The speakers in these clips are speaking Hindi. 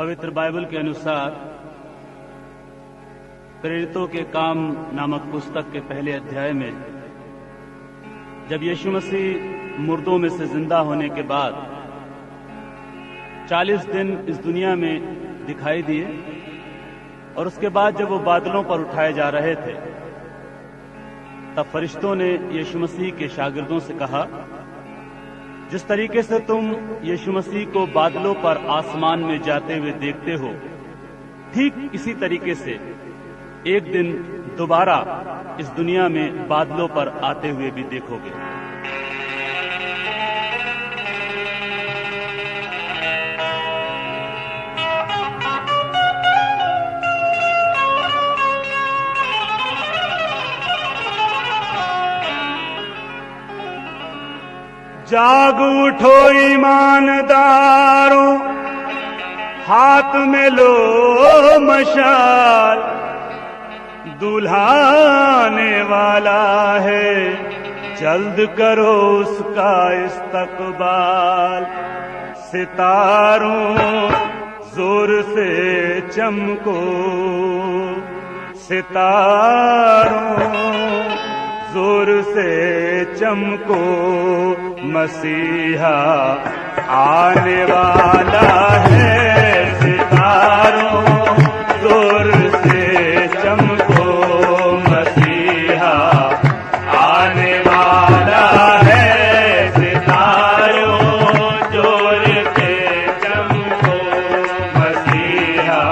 पवित्र बाइबल के अनुसार प्रेरितों के काम नामक पुस्तक के पहले अध्याय में जब यीशु मसीह मुर्दों में से जिंदा होने के बाद 40 दिन इस दुनिया में दिखाई दिए और उसके बाद जब वो बादलों पर उठाए जा रहे थे तब फरिश्तों ने यीशु मसीह के शागिर्दों से कहा, जिस तरीके से तुम यीशु मसीह को बादलों पर आसमान में जाते हुए देखते हो, ठीक इसी तरीके से एक दिन दोबारा इस दुनिया में बादलों पर आते हुए भी देखोगे। जाग उठो ईमानदारों, हाथ में लो मशाल, दूल्हा आने वाला है, जल्द करो उसका इस्तकबाल। सितारों जोर से चमको, सितारों जोर से चमको, मसीहा आने वाला है। सितारों जोर से चमको, मसीहा आने वाला है। सितारों जोर से चमको, मसीहा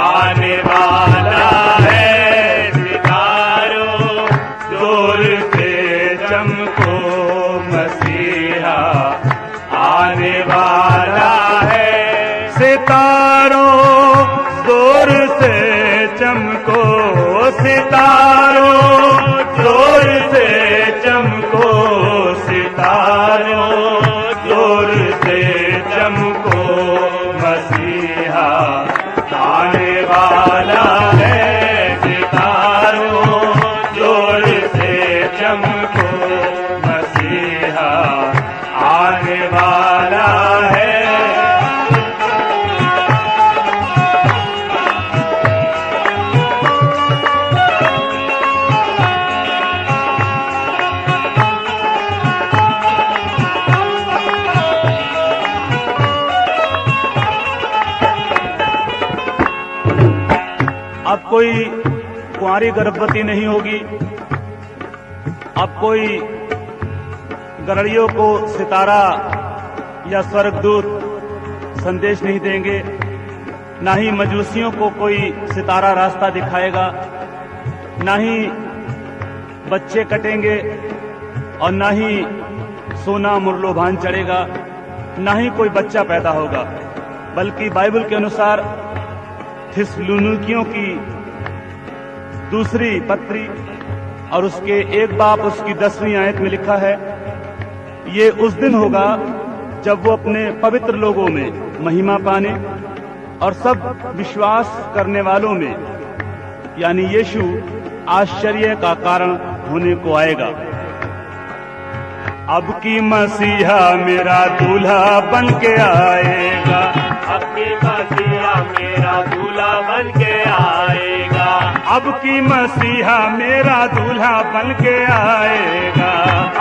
आने वाला है। सितारों जोर से चमको, मसीहा आने वाला है। सितारों जोर से चमको, सितारों जोर से चमको, सितारों जोर से चमको, मसीहा आने वाला है। सितारों जोर से चमको, मसीहा आने वाला है। अब कोई कुंवारी गर्भवती नहीं होगी, अब कोई गरड़ियों को सितारा या स्वर्गदूत संदेश नहीं देंगे, ना ही मजूसियों को कोई सितारा रास्ता दिखाएगा, ना ही बच्चे कटेंगे और ना ही सोना मुरलोभान चढ़ेगा, ना ही कोई बच्चा पैदा होगा। बल्कि बाइबल के अनुसार थिस्सलुनीकियों की दूसरी पत्री और उसके 1 बाब उसकी 10वीं आयत में लिखा है, ये उस दिन होगा जब वो अपने पवित्र लोगों में महिमा पाने और सब विश्वास करने वालों में यानी यीशु आश्चर्य का कारण होने को आएगा। अब की मसीहा मेरा दूल्हा बन के आएगा, अब की मसीहा मेरा दूल्हा बन के आएगा, अब की मसीहा मेरा दूल्हा बन के आएगा,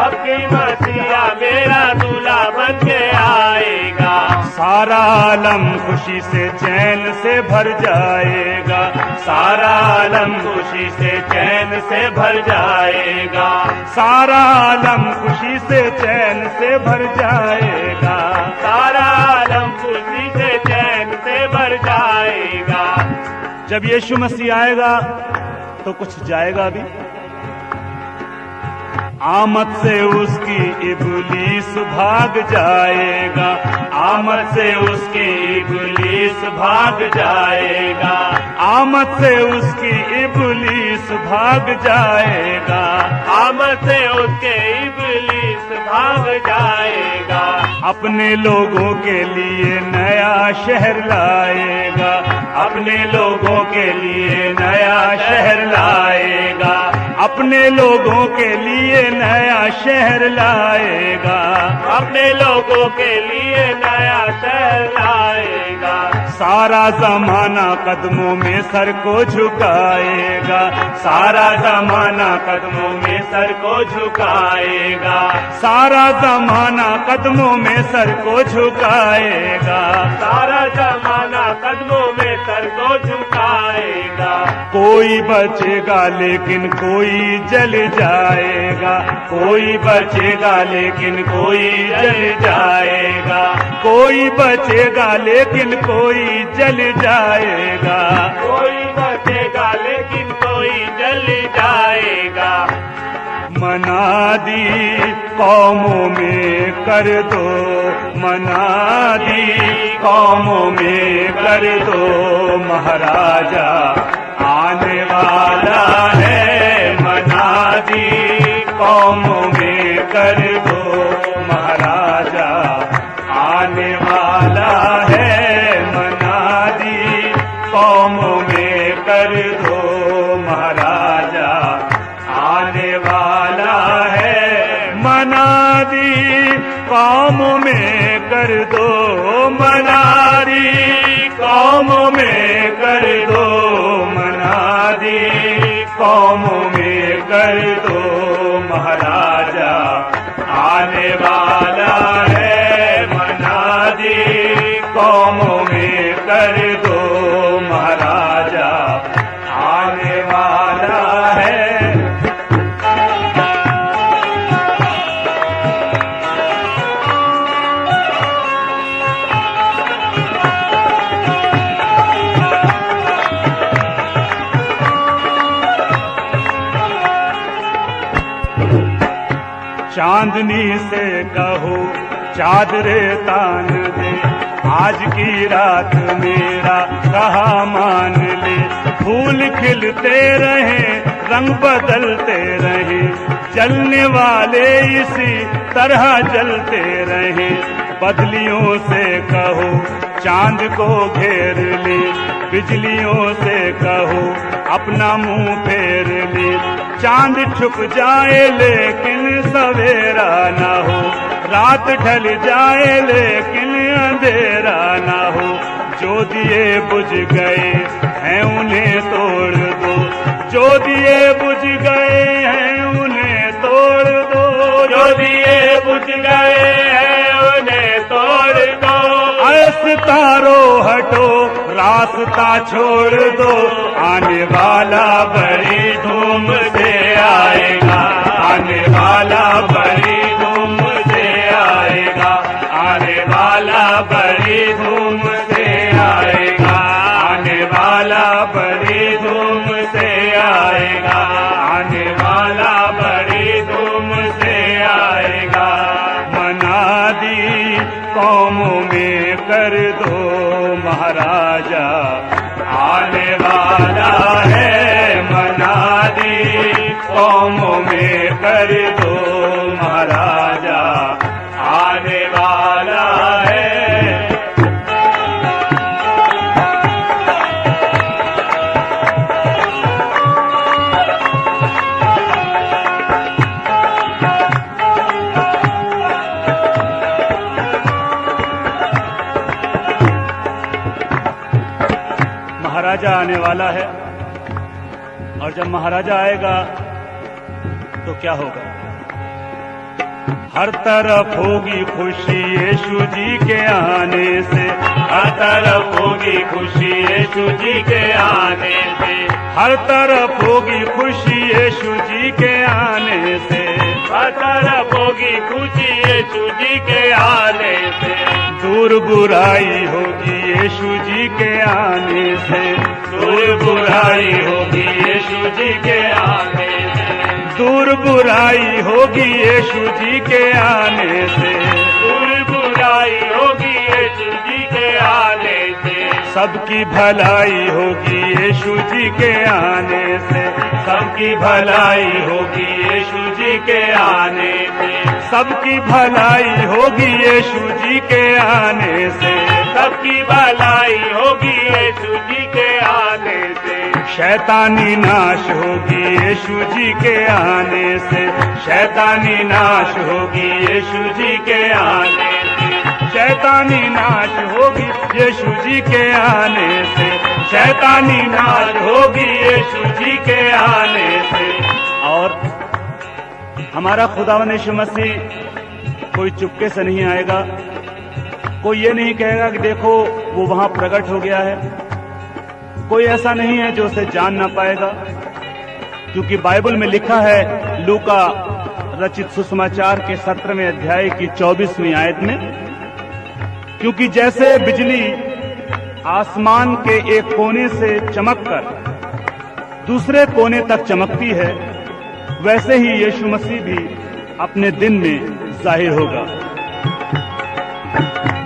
अब की मसीहा मेरा दूल्हा बन के आएगा। सारा आलम खुशी से चैन से भर जाएगा, सारा आलम खुशी से चैन से भर जाएगा, सारा आलम खुशी से चैन से भर जाएगा, सारा आलम खुशी से चैन से भर जाएगा। जब यीशु मसीह आएगा तो कुछ जाएगा भी। आमद से उसकी इब्लीस भाग जाएगा, आमद से उसकी इब्लीस भाग जाएगा, आमद से उसकी इब्लीस भाग जाएगा, आमद से उसके इब्लीस भाग जाएगा। अपने लोगों के लिए नया शहर लाएगा, अपने लोगों के लिए नया शहर लाएगा, अपने लोगों के लिए नया शहर लाएगा, अपने लोगों के लिए नया शहर लाएगा। सारा जमाना कदमों में सर को झुकाएगा, सारा जमाना कदमों में सर को झुकाएगा, सारा जमाना कदमों में सर को झुकाएगा, सारा जमाना कदमों में सर को झुकाएगा। कोई बचेगा लेकिन कोई जल जाएगा, कोई बचेगा लेकिन कोई जल जाएगा, कोई बचेगा लेकिन कोई जल जाएगा, कोई बचेगा लेकिन कोई जल जाएगा। मनादी कौमों में कर दो, मनादी कौमों में कर दो, महाराजा आने वाला है, मनादी कौमों में कर दो, महाराजा आने वाला है, मनादी कौमों में कर दो, महाराजा आने वाला है, मनादी कौमों में कर दो, मनादी कौमों में कर दो, मनादी कौमों में कर दो, महाराजा आने वाला है, मनादी कौमों में कर दो, महाराजा आने वाला है। चांदनी से कहो चादरे तान दे, आज की रात मेरा कहा मान ले, फूल खिलते रहे रंग बदलते रहे, जलने वाले इसी तरह जलते रहे, बदलियों से कहो चांद को घेर ले, बिजलियों से कहो अपना मुंह फेर ले, चांद छुप जाए लेकिन सवेरा न हो, रात ढल जाए लेकिन अंधेरा न हो, जो दिए बुझ गए हैं उन्हें तोड़ दो, जो दिए बुझ गए हैं उन्हें तोड़ दो, जो दिए बुझ गए हैं उन्हें तोड़ दो, सितारो हटो रास्ता छोड़ दो, आने वाला बड़ी धूम से आएगा, आने वाला बड़ी धूम से आएगा, आने वाला बड़ी धूम से आएगा, आने वाला बड़ी धूम से आएगा, आने वाला बड़ी धूम से आएगा। मनादी कौमों में कर दो, महाराजा आने वाला है, मनादी कौमों में कर दो, महाराजा आने वाला है। महाराजा आने वाला है, और जब महाराजा आएगा तो क्या होगा? हर तरफ होगी खुशी यीशु जी के आने से, हर तरफ होगी खुशी यीशु जी के आने से, हर तरफ होगी खुशी यीशु जी के आने से, हर तरफ होगी खुशी यीशु जी के आने से, दूर बुराई होगी यीशु जी के आने से, दूर बुराई होगी यीशु जी के आने से, दूर बुराई होगी यीशु जी के आने से, दूर बुराई होगी यीशु जी के आने से, सबकी भलाई होगी यीशु जी के आने से, सबकी भलाई होगी यीशु जी के आने से, सबकी भलाई होगी यीशु जी के आने से, सबकी भलाई होगी यीशु जी के आने से, शैतानी नाश होगी यीशु जी के आने से, शैतानी नाश होगी यीशु जी के आने से, शैतानी नाश होगी यीशु जी के आने से, शैतानी नाश होगी यीशु जी के आने से। और हमारा खुदावन यीशु मसीह कोई चुपके से नहीं आएगा, कोई ये नहीं कहेगा कि देखो वो वहां प्रकट हो गया है, कोई ऐसा नहीं है जो उसे जान ना पाएगा, क्योंकि बाइबल में लिखा है लूका रचित सुसमाचार के 17वें अध्याय की 24वीं आयत में, क्योंकि जैसे बिजली आसमान के एक कोने से चमककर दूसरे कोने तक चमकती है, वैसे ही यीशु मसीह भी अपने दिन में जाहिर होगा।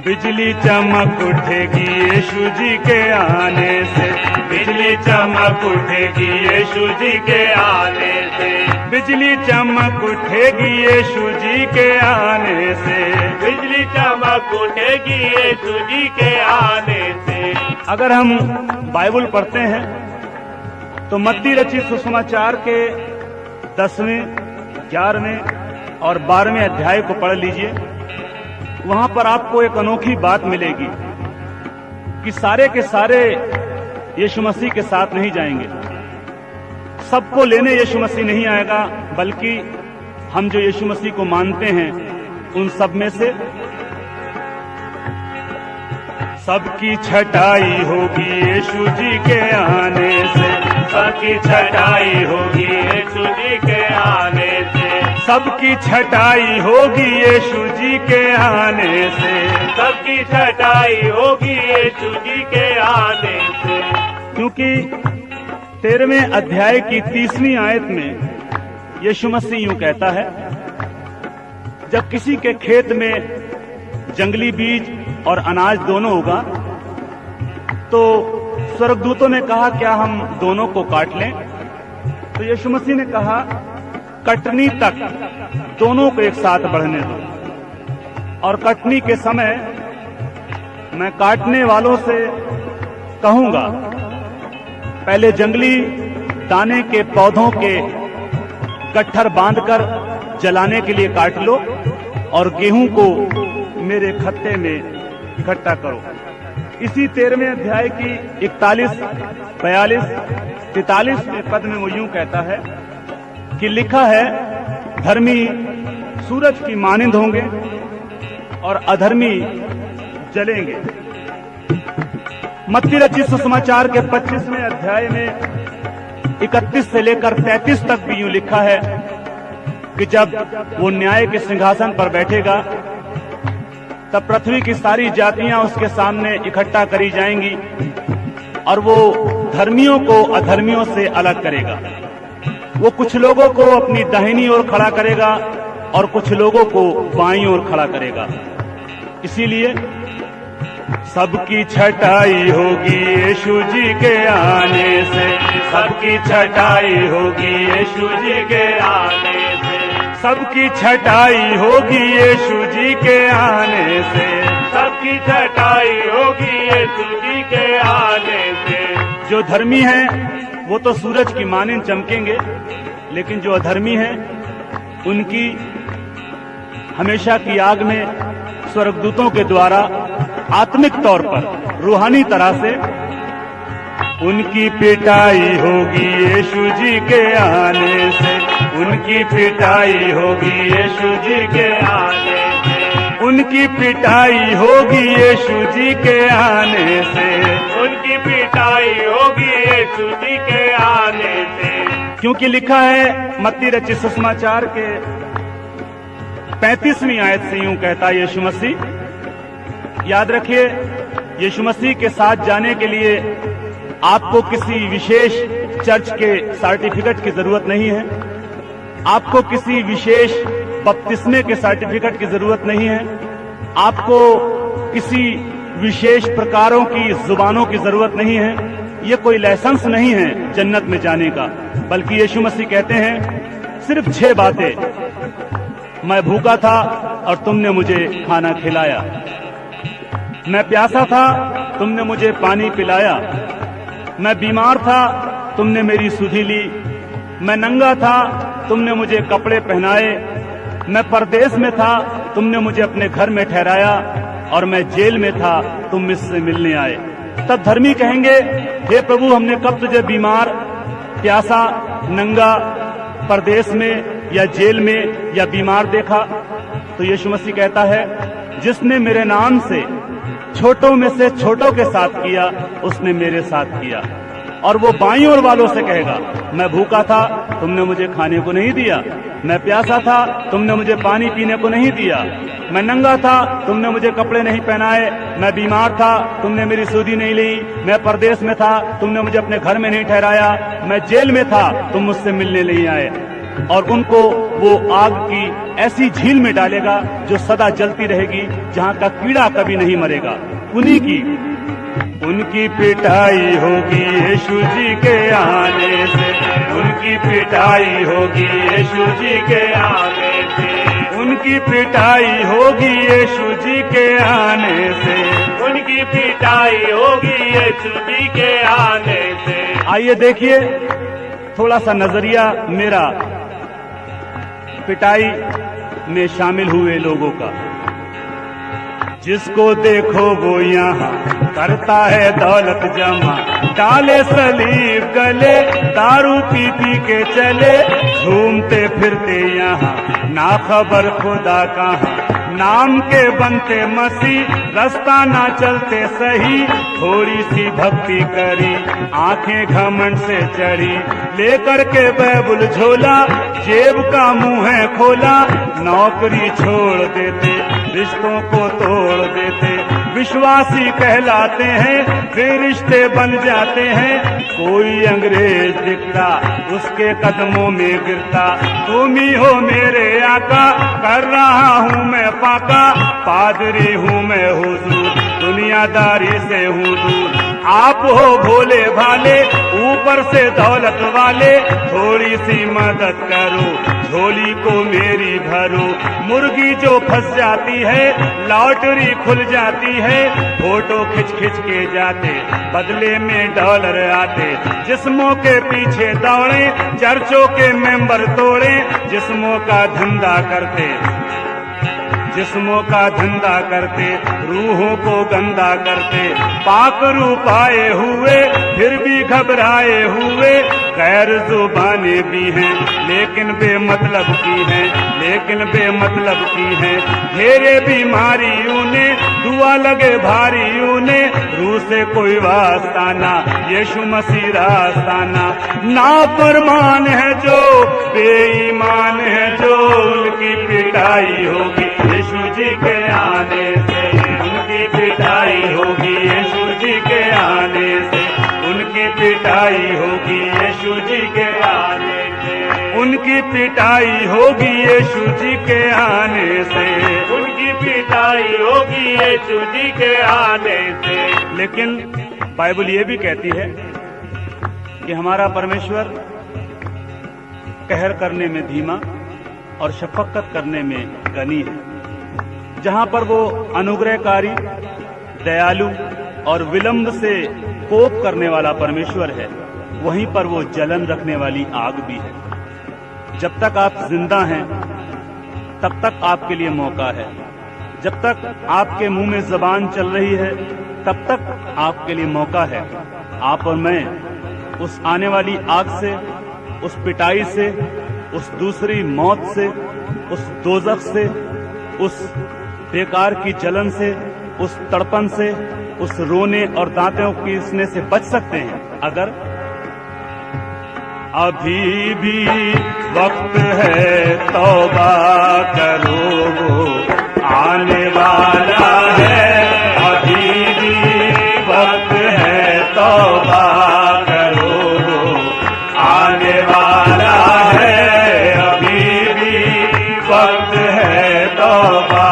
बिजली चमक उठेगी यीशु जी के आने से, बिजली चमक उठेगी यीशु जी के आने से, बिजली चमक उठेगी यीशु जी के आने से, बिजली चमक उठेगी यीशु जी के आने से। अगर हम बाइबल पढ़ते हैं तो मत्ती रचित सुसमाचार के 10वें, 11वें और 12वें अध्याय को पढ़ लीजिए। वहां पर आपको एक अनोखी बात मिलेगी कि सारे के सारे यीशु मसीह के साथ नहीं जाएंगे, सबको लेने यीशु मसीह नहीं आएगा, बल्कि हम जो यीशु मसीह को मानते हैं उन सब में से सबकी छटाई होगी यीशु जी के आने से, सबकी छटाई होगी यीशु जी के आने से, सबकी छटाई होगी यीशु जी के आने से, सबकी छटाई होगी यीशु जी के आने से। क्योंकि 13वें अध्याय की 30वीं आयत में यीशु मसीह यूं कहता है, जब किसी के खेत में जंगली बीज और अनाज दोनों होगा तो स्वर्गदूतों ने कहा क्या हम दोनों को काट लें? तो यीशु मसीह ने कहा कटनी तक दोनों को एक साथ बढ़ने दो, और कटनी के समय मैं काटने वालों से कहूंगा पहले जंगली दाने के पौधों के गट्ठर बांधकर जलाने के लिए काट लो और गेहूं को मेरे खत्ते में इकट्ठा करो। इसी 13वें अध्याय की 41, 42, 43 के पद में वो यूं कहता है कि लिखा है धर्मी सूरज की मानिंद होंगे और अधर्मी जलेंगे। मत्ती रचित सुसमाचार के 25वें अध्याय में 31 से लेकर 33 तक भी यूं लिखा है कि जब वो न्याय के सिंहासन पर बैठेगा तब पृथ्वी की सारी जातियां उसके सामने इकट्ठा करी जाएंगी और वो धर्मियों को अधर्मियों से अलग करेगा। वो कुछ लोगों को अपनी दाहिनी ओर खड़ा करेगा और कुछ लोगों को बाईं ओर खड़ा करेगा। इसीलिए सबकी छटाई होगी यीशु जी के आने से, सबकी छटाई होगी यीशु जी के आने से, सबकी छटाई होगी यीशु जी के आने से, सबकी छटाई होगी यीशु जी के आने से। जो धर्मी हैं वो तो सूरज की मानिंद चमकेंगे, लेकिन जो अधर्मी हैं उनकी हमेशा की आग में स्वर्गदूतों के द्वारा आत्मिक तौर पर रूहानी तरह से उनकी पिटाई होगी यीशु जी के आने से, उनकी पिटाई होगी यीशु जी के आने से, उनकी पिटाई होगी यीशु जी के आने से, उनकी पिटाई होगी यीशु जी के आने से। क्योंकि लिखा है मत्ती रचित सुसमाचार के 35वीं आयत से यूं कहता है यीशु मसीह, याद रखिए यीशु मसीह के साथ जाने के लिए आपको किसी विशेष चर्च के सर्टिफिकेट की जरूरत नहीं है, आपको किसी विशेष बपतिस्मे के सर्टिफिकेट की जरूरत नहीं है, आपको किसी विशेष प्रकारों की जुबानों की जरूरत नहीं है। ये कोई लाइसेंस नहीं है जन्नत में जाने का, बल्कि यीशु मसीह कहते हैं सिर्फ 6 बातें। मैं भूखा था और तुमने मुझे खाना खिलाया, मैं प्यासा था तुमने मुझे पानी पिलाया, मैं बीमार था तुमने मेरी सुधि ली, मैं नंगा था तुमने मुझे कपड़े पहनाए, मैं परदेश में था तुमने मुझे अपने घर में ठहराया, और मैं जेल में था, तुम मुझसे मिलने आए। तब धर्मी कहेंगे, हे प्रभु, हमने कब तुझे बीमार, प्यासा, नंगा, परदेश में या जेल में या बीमार देखा? तो यीशु मसीह कहता है, जिसने मेरे नाम से छोटों में से छोटों के साथ किया, उसने मेरे साथ किया। और वो बाईं ओर वालों से कहेगा, मैं भूखा था, तुमने मुझे खाने को नहीं दिया, मैं प्यासा था, तुमने मुझे पानी पीने को नहीं दिया, मैं नंगा था, तुमने मुझे कपड़े नहीं पहनाए, मैं बीमार था, तुमने मेरी सुधि नहीं ली, मैं परदेश में था, तुमने मुझे अपने घर में नहीं ठहराया, मैं जेल में था, तुम मुझसे मिलने नहीं आए। और उनको वो आग की ऐसी झील में डालेगा जो सदा जलती रहेगी, जहां का कीड़ा कभी नहीं मरेगा। उनकी पिटाई होगी यीशु जी के आने से, उनकी पिटाई होगी यीशु जी के आने से, उनकी पिटाई होगी यीशु जी के आने से, उनकी पिटाई होगी यीशु जी के आने से। आइए देखिए थोड़ा सा नजरिया मेरा पिटाई में शामिल हुए लोगों का। जिसको देखो वो यहाँ करता है दौलत जमा, डाले सलीब गले, दारू पी पी के चले, झूमते फिरते यहाँ ना खबर खुदा कहाँ, नाम के बनते मसीह, रास्ता ना चलते सही, थोड़ी सी भक्ति करी, आंखें घमंड से चढ़ी, लेकर के बैबुल झोला, जेब का मुंह है खोला, नौकरी छोड़ देते, रिश्तों को तोड़ देते, विश्वासी कहलाते हैं, फिर रिश्ते बन जाते हैं, कोई अंग्रेज दिखता, उसके कदमों में गिरता, तुम ही हो मेरे आका, कर रहा हूँ मैं पाका, पादरी हूँ मैं हुजूर, दुनियादारी से हूँ दूर, आप हो भोले भाले, ऊपर से दौलत वाले, थोड़ी सी मदद करो, झोली को मेरी भरो, मुर्गी जो फंस जाती है, लॉटरी खुल जाती है, फोटो खिंच खिंच के जाते, बदले में डॉलर आते, जिस्मों के पीछे दौड़े, चर्चों के मेंबर तोड़े, जिस्मों का धंधा करते, जिस्मों का धंधा करते, रूहों को गंदा करते, पाक रूप आए हुए फिर भी घबराए हुए, गैर जुबाने भी हैं लेकिन बेमतलब की हैं, लेकिन बेमतलब की हैं, घेरे बीमारियों ने, दुआ लगे भारियों ने, रूह से कोई वास्ताना, यीशु मसीह रास्ताना, नाफरमान है जो, बेईमान है जो, उनकी पिटाई होगी यीशु जी के आने से, उनकी पिटाई होगी यीशु जी के आने से, उनकी पिटाई होगी यीशु जी के आने से, उनकी पिटाई होगी यीशु जी के आने से, उनकी पिटाई होगी यीशु जी के आने से। लेकिन बाइबल ये भी कहती है कि हमारा परमेश्वर कहर करने में धीमा और शफकत करने में गनी है। जहां पर वो अनुग्रहकारी, दयालु और विलंब से कोप करने वाला परमेश्वर है, वहीं पर वो जलन रखने वाली आग भी है। जब तक आप जिंदा हैं तब तक आपके लिए मौका है, जब तक आपके मुंह में जबान चल रही है तब तक आपके लिए मौका है। आप और मैं उस आने वाली आग से, उस पिटाई से, उस दूसरी मौत से, उस दोजख से, उस बेकार की जलन से, उस तड़पन से, उस रोने और दांतों पीसने से बच सकते हैं अगर अभी भी वक्त है, तौबा करो वो आने वाला है, अभी भी वक्त है, तौबा करो वो आने वाला है, अभी भी वक्त है, तौबा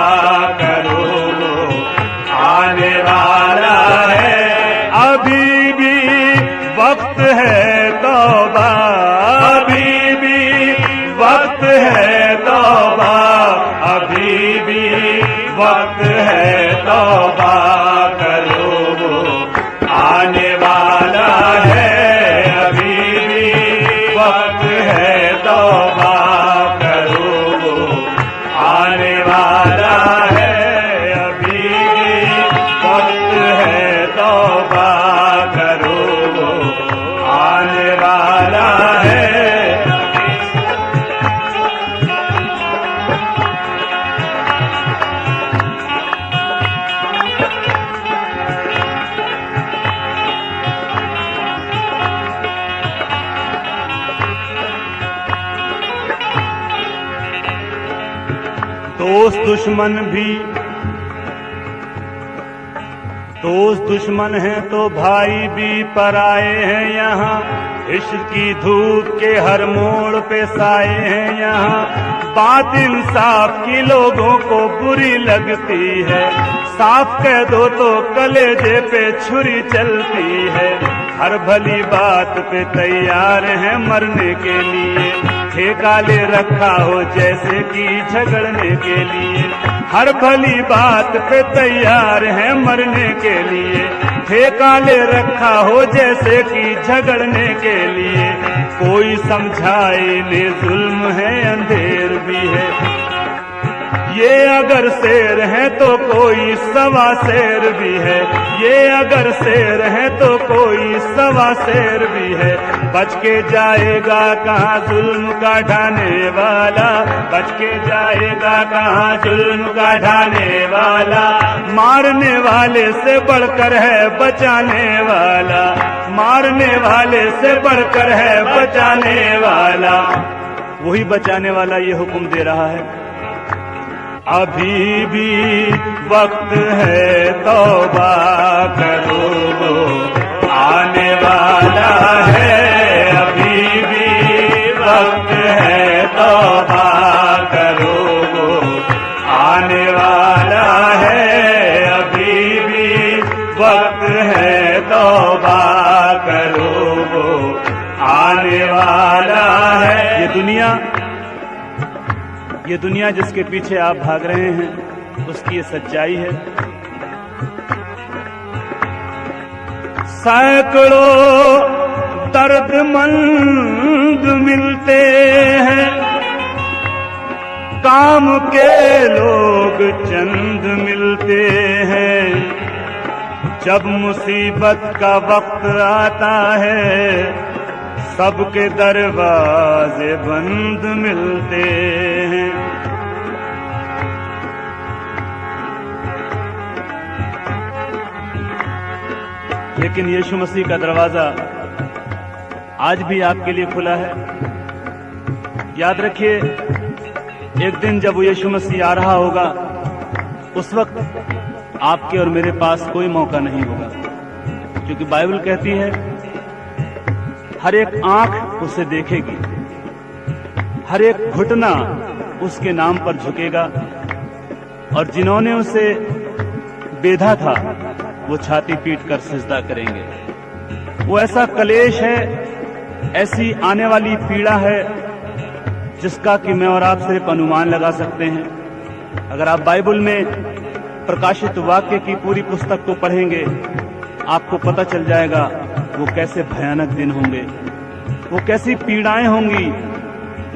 करो वो आने वाला है, अभी भी वक्त है, तौबा, अभी भी वक्त है, तौबा, अभी भी वक्त है, तौबा करो वो आने वाला है, अभी भी वक्त है, तौबा करो वो आने वाला है, अभी भी दोस्त दुश्मन हैं तो भाई भी पराए हैं यहाँ। इश्क की धूप के हर मोड़ पे साए हैं यहाँ। बात इंसाफ की लोगों को बुरी लगती है, साफ कह दो तो कलेजे पे छुरी चलती है। हर भली बात पे तैयार है मरने के लिए, ठेका ले रखा हो जैसे कि झगड़ने के लिए। हर भली बात पे तैयार है मरने के लिए, ठेका ले रखा हो जैसे कि झगड़ने के लिए। कोई समझाए ने जुल्म है अंधेर भी है, ये अगर शेर है तो कोई सवा शेर भी है। ये अगर शेर है तो कोई सवा शेर भी है। बच के जाएगा कहाँ जुल्म का ढाने वाला, बच के जाएगा कहाँ जुल्म का ढाने वाला। मारने वाले से बढ़कर है बचाने वाला, मारने वाले से बढ़कर है बचाने वाला। वही बचाने वाला ये हुक्म दे रहा है, अभी भी वक्त है तौबा करो, आने वाला है। अभी भी वक्त है तौबा करो, आने वाला है। अभी भी वक्त है तौबा करो, आने वाला है। ये दुनिया जिसके पीछे आप भाग रहे हैं उसकी ये सच्चाई है। सैकड़ों दर्दमंद मिलते हैं, काम के लोग चंद मिलते हैं। जब मुसीबत का वक्त आता है सबके दरवाजे बंद मिलते हैं। लेकिन यीशु मसीह का दरवाजा आज भी आपके लिए खुला है। याद रखिए, एक दिन जब यीशु मसीह आ रहा होगा उस वक्त आपके और मेरे पास कोई मौका नहीं होगा, क्योंकि बाइबल कहती है हर एक आंख उसे देखेगी, हर एक घुटना उसके नाम पर झुकेगा, और जिन्होंने उसे बेधा था वो छाती पीट कर सिजदा करेंगे। वो ऐसा कलेश है, ऐसी आने वाली पीड़ा है जिसका कि मैं और आप सिर्फ अनुमान लगा सकते हैं। अगर आप बाइबल में प्रकाशित वाक्य की पूरी पुस्तक को पढ़ेंगे आपको पता चल जाएगा वो कैसे भयानक दिन होंगे, वो कैसी पीड़ाएं होंगी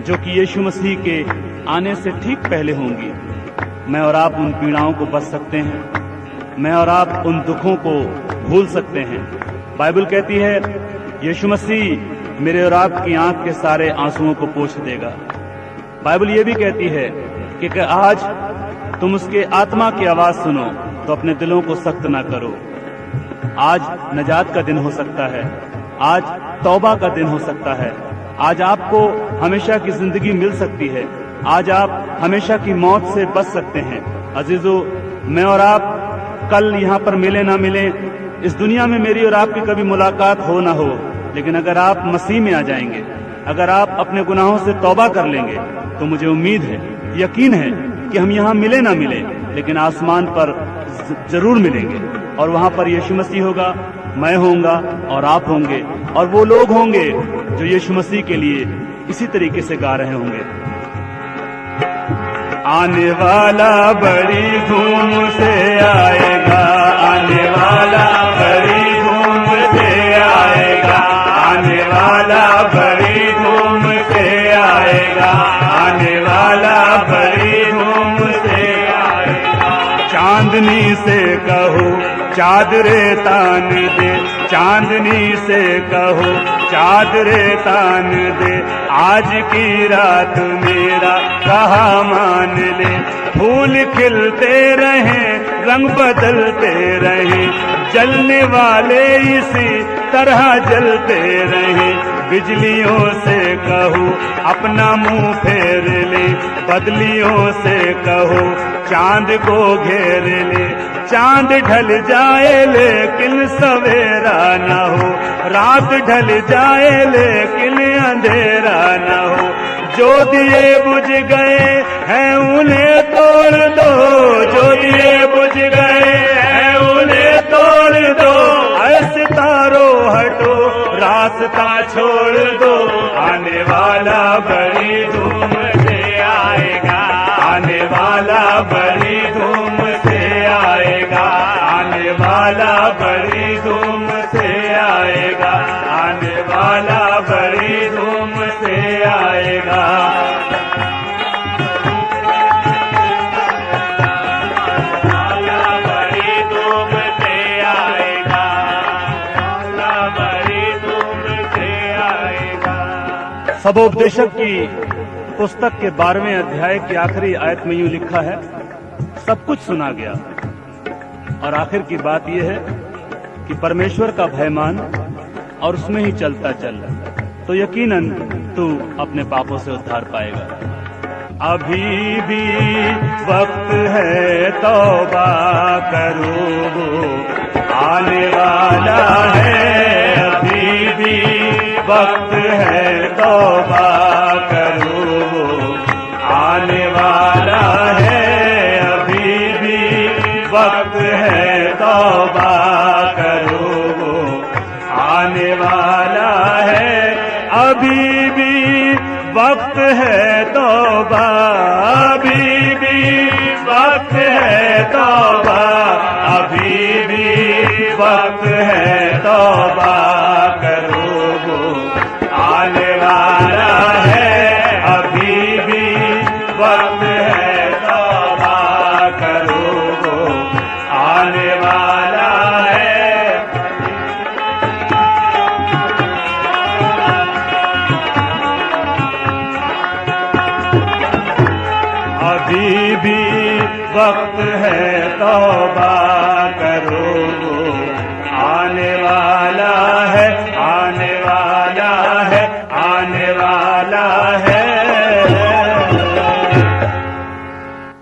जो कि यीशु मसीह के आने से ठीक पहले होंगी। मैं और आप उन पीड़ाओं को बच सकते हैं, मैं और आप उन दुखों को भूल सकते हैं। बाइबल कहती है यीशु मसीह मेरे और आपकी आंख के सारे आंसुओं को पोंछ देगा। बाइबल ये भी कहती है कि आज तुम उसके आत्मा की आवाज सुनो तो अपने दिलों को सख्त ना करो। आज नजात का दिन हो सकता है, आज तौबा का दिन हो सकता है, आज आपको हमेशा की जिंदगी मिल सकती है, आज आप हमेशा की मौत से बच सकते हैं। अजीजों, मैं और आप कल यहाँ पर मिले ना मिले, इस दुनिया में मेरी और आपकी कभी मुलाकात हो ना हो, लेकिन अगर आप मसीह में आ जाएंगे, अगर आप अपने गुनाहों से तौबा कर लेंगे तो मुझे उम्मीद है, यकीन है कि हम यहाँ मिले ना मिले लेकिन आसमान पर जरूर मिलेंगे, और वहां पर यीशु मसीह होगा, मैं होऊंगा और आप होंगे, और वो लोग होंगे जो यीशु मसीह के लिए इसी तरीके से गा रहे होंगे। आने वाला बड़ी धूम से आएगा, आने वाला बड़ी धूम से आएगा, आने वाला बड़ी धूम से आएगा, आने वाला बड़ी धूम से आएगा। चांदनी से कहो चादरे तान दे, चांदनी से कहो चादरे तान दे, आज की रात मेरा कहा मान ले। फूल खिलते रहें रंग बदलते रहे, जलने वाले इसी तरह जलते रहे। बिजलियों से कहूँ अपना मुंह फेर ले, बदलियों से कहो चांद को घेर ले। चांद ढल जाए लेकिन सवेरा न हो, रात ढल जाए लेकिन अंधेरा न हो। जो दिए बुझ गए हैं उन्हें तोड़ दो, जो दिए बुझ गए हैं उन्हें तोड़ दो। ऐसे तारो हटो रास्ता छोड़ दो, आने वाला बड़ी धूम से आएगा, आने वाला बड़ी धूम से आएगा, आने वाला बड़ी धूम से आएगा, आने वाला बड़ी धूम से आएगा। सबोपदेशक की पुस्तक के 12वें अध्याय की आखिरी आयत में यूं लिखा है, सब कुछ सुना गया और आखिर की बात यह है कि परमेश्वर का भय मान और उसमें ही चलता चल, तो यकीनन तू अपने पापों से उद्धार पाएगा। अभी भी वक्त है तौबा करो, आने वाला है। अभी भी वक्त है तौबा करो, आने वाला है। अभी भी वक्त है तौबा करो, आने वाला है। अभी भी वक्त है तौबा, अभी भी वक्त है तौबा, अभी भी वक्त है तौबा करो, आने वाला है। अभी भी वक्त है तौबा करो, आने वाला है। अभी भी वक्त है तौबा करो, आने